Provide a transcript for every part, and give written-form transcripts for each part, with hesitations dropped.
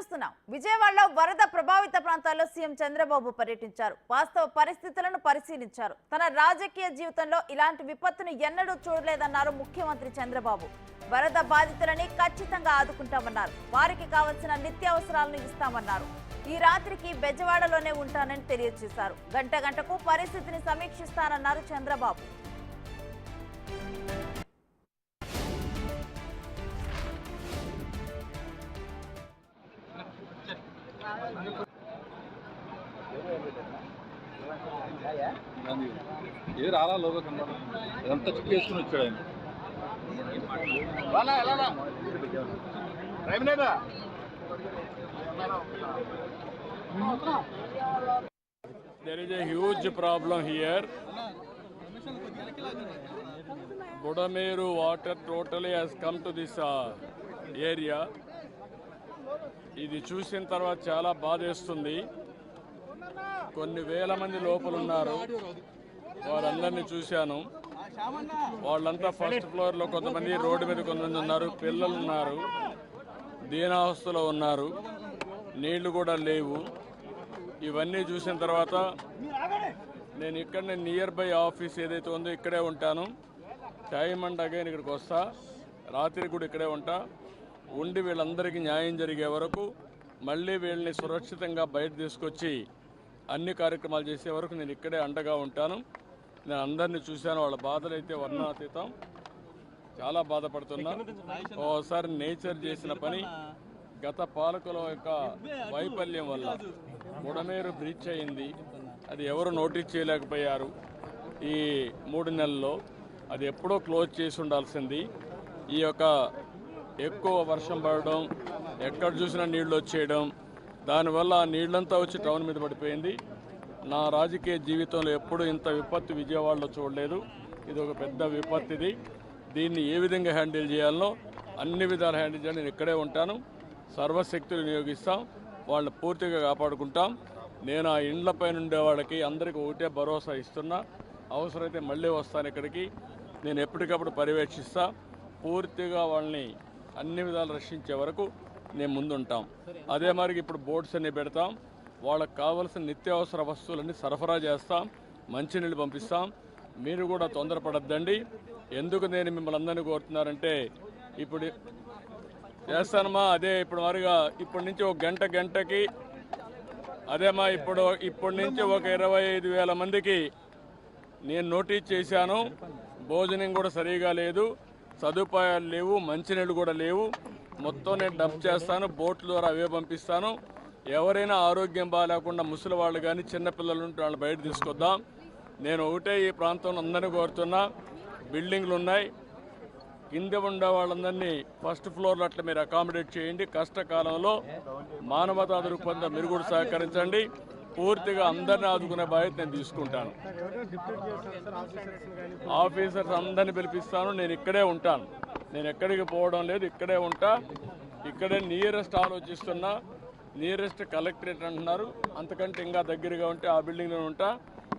చూస్తున్నాం. విజయవాడలో వరద ప్రభావిత ప్రాంతాల్లో సీఎం చంద్రబాబు పర్యటించారు. వాస్తవ పరిస్థితులను పరిశీలించారు. తన రాజకీయ జీవితంలో ఇలాంటి విపత్తును ఎన్నడూ చూడలేదన్నారు ముఖ్యమంత్రి చంద్రబాబు. వరద బాధితులని ఖచ్చితంగా ఆదుకుంటామన్నారు. వారికి కావాల్సిన నిత్యావసరాలను ఇస్తామన్నారు. ఈ రాత్రికి బెజవాడలోనే ఉంటానని తెలియజేశారు. గంట గంటకు పరిస్థితిని సమీక్షిస్తానన్నారు చంద్రబాబు. ఏ రాలా లోగా ఎంత చెక్ చేసుకుని వచ్చాడు ఆయన. There is a huge problem here. Budameru water totally has come to this area. ఇది చూసిన తర్వాత చాలా బాధేస్తుంది. కొన్ని వేల మంది లోపల ఉన్నారు. వారందరినీ చూశాను. వాళ్ళంతా ఫస్ట్ ఫ్లోర్లో కొంతమంది, రోడ్డు మీద కొంతమంది ఉన్నారు. పిల్లలు ఉన్నారు, దీనావస్థలో ఉన్నారు. నీళ్లు కూడా లేవు. ఇవన్నీ చూసిన తర్వాత నేను ఇక్కడనే నియర్ బై ఆఫీస్ ఏదైతే ఉందో ఇక్కడే ఉంటాను. టైం అండ్ అగైన్ ఇక్కడికి వస్తా. రాత్రి కూడా ఇక్కడే ఉంటా. ఉండి వీళ్ళందరికీ న్యాయం జరిగే వరకు, మళ్ళీ వీళ్ళని సురక్షితంగా బయట తీసుకొచ్చి అన్ని కార్యక్రమాలు చేసే వరకు నేను ఇక్కడే అండగా ఉంటాను. నేను అందరినీ చూశాను. వాళ్ళ బాధలు అయితే వర్ణనాతీతం. చాలా బాధపడుతున్నా. ఓసారి నేచర్ చేసిన పని, గత పాలకుల యొక్క వైఫల్యం వల్ల బుడమేరు బ్రీచ్ అయింది. అది ఎవరు నోటీస్ చేయలేకపోయారు. ఈ 3 నెలల్లో అది ఎప్పుడో క్లోజ్ చేసి ఉండాల్సింది. ఈ యొక్క ఎక్కువ వర్షం పడడం, ఎక్కడ చూసినా నీళ్లు వచ్చేయడం, దానివల్ల ఆ నీళ్లంతా వచ్చి టౌన్ మీద పడిపోయింది. నా రాజకీయ జీవితంలో ఎప్పుడూ ఇంత విపత్తు విజయవాడలో చూడలేదు. ఇది ఒక పెద్ద విపత్తు. దీన్ని ఏ విధంగా హ్యాండిల్ చేయాలనో అన్ని విధాలు హ్యాండిల్ చేయాలి. నేను ఇక్కడే ఉంటాను. సర్వశక్తులు వినియోగిస్తాం. వాళ్ళని పూర్తిగా కాపాడుకుంటాం. నేను ఆ ఇండ్లపై ఉండే వాళ్ళకి అందరికీ ఒకటే భరోసా ఇస్తున్నా. అవసరమైతే మళ్ళీ వస్తాను ఇక్కడికి. నేను ఎప్పటికప్పుడు పర్యవేక్షిస్తా. పూర్తిగా వాళ్ళని అన్ని విధాలు రక్షించే వరకు నేను ముందుంటాం. అదే మరి ఇప్పుడు బోట్స్ అన్ని పెడతాం. వాళ్ళకి కావాల్సిన నిత్యావసర వస్తువులన్నీ సరఫరా చేస్తాం. మంచినీళ్ళు పంపిస్తాం. మీరు కూడా తొందరపడద్దండి. ఎందుకు నేను మిమ్మల్ని అందరినీ కోరుతున్నారంటే, ఇప్పుడు చేస్తానమ్మా, అదే ఇప్పుడు మరిగా ఇప్పటి నుంచి ఒక గంటకి అదేమా ఇప్పటి నుంచి ఒక 25,000 మందికి నేను నోటీస్ చేశాను. భోజనం కూడా సరిగా లేదు, సదుపాయాలు లేవు, మంచినీళ్ళు కూడా లేవు. మొత్తం నేను డబ్ చేస్తాను. బోట్ల ద్వారా అవే పంపిస్తాను. ఎవరైనా ఆరోగ్యం బాగాలేకుండా ముసలి వాళ్ళు కానీ చిన్నపిల్లలు ఉంటే వాళ్ళని బయట తీసుకొద్దాం. నేను ఒకటే ఈ ప్రాంతంలో అందరినీ కోరుతున్నా. బిల్డింగ్లు ఉన్నాయి, కింద ఉండే వాళ్ళందరినీ ఫస్ట్ ఫ్లోర్లో అట్లా మీరు అకామిడేట్ చేయండి. కష్టకాలంలో మానవతా దృక్పథంతో మీరు కూడా సహకరించండి. పూర్తిగా అందరినీ ఆదుకునే బాధ్యత నేను తీసుకుంటాను. ఆఫీసర్స్ అందరినీ పిలిపిస్తాను. నేను ఇక్కడే ఉంటాను. నేను ఎక్కడికి పోవడం లేదు, ఇక్కడే ఉంటా. ఇక్కడే నియరెస్ట్ ఆలోచిస్తున్నా. నియరెస్ట్ కలెక్టరేట్ అంటున్నారు. అంతకంటే ఇంకా దగ్గరగా ఉంటే ఆ బిల్డింగ్లో ఉంటా.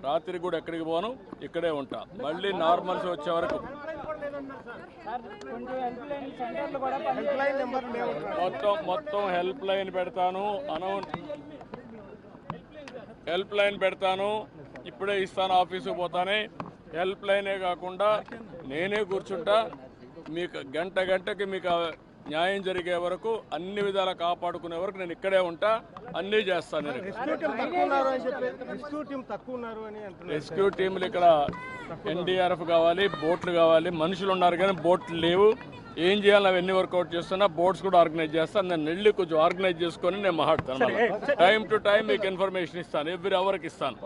రాత్రి కూడా ఎక్కడికి పోను, ఇక్కడే ఉంటా. మళ్ళీ నార్మల్స్ వచ్చే వరకు మొత్తం హెల్ప్ లైన్ పెడతాను. హెల్ప్ లైన్ పెడతాను. ఇప్పుడే ఇస్తాను. ఆఫీసుకు పోతానే హెల్ప్ లైనే కాకుండా నేనే కూర్చుంటా. మీకు గంటకి మీకు న్యాయం జరిగే వరకు, అన్ని విధాలా కాపాడుకునే వరకు నేను ఇక్కడే ఉంటా. అన్నీ చేస్తాను. రెస్క్యూ టీంలు ఇక్కడ NDRF కావాలి, బోట్లు కావాలి. మనుషులు ఉన్నారు కానీ బోట్లు లేవు. ఏం చేయాలి అవన్నీ వర్కౌట్ చేస్తున్నా. బోట్స్ కూడా ఆర్గనైజ్ చేస్తాను. నేను వెళ్ళి కొంచెం ఆర్గనైజ్ చేసుకొని నేను మాట్లాడతాను. టైం టు టైం మీకు ఇన్ఫర్మేషన్ ఇస్తాను. ఎవ్రీ అవర్కి ఇస్తాను.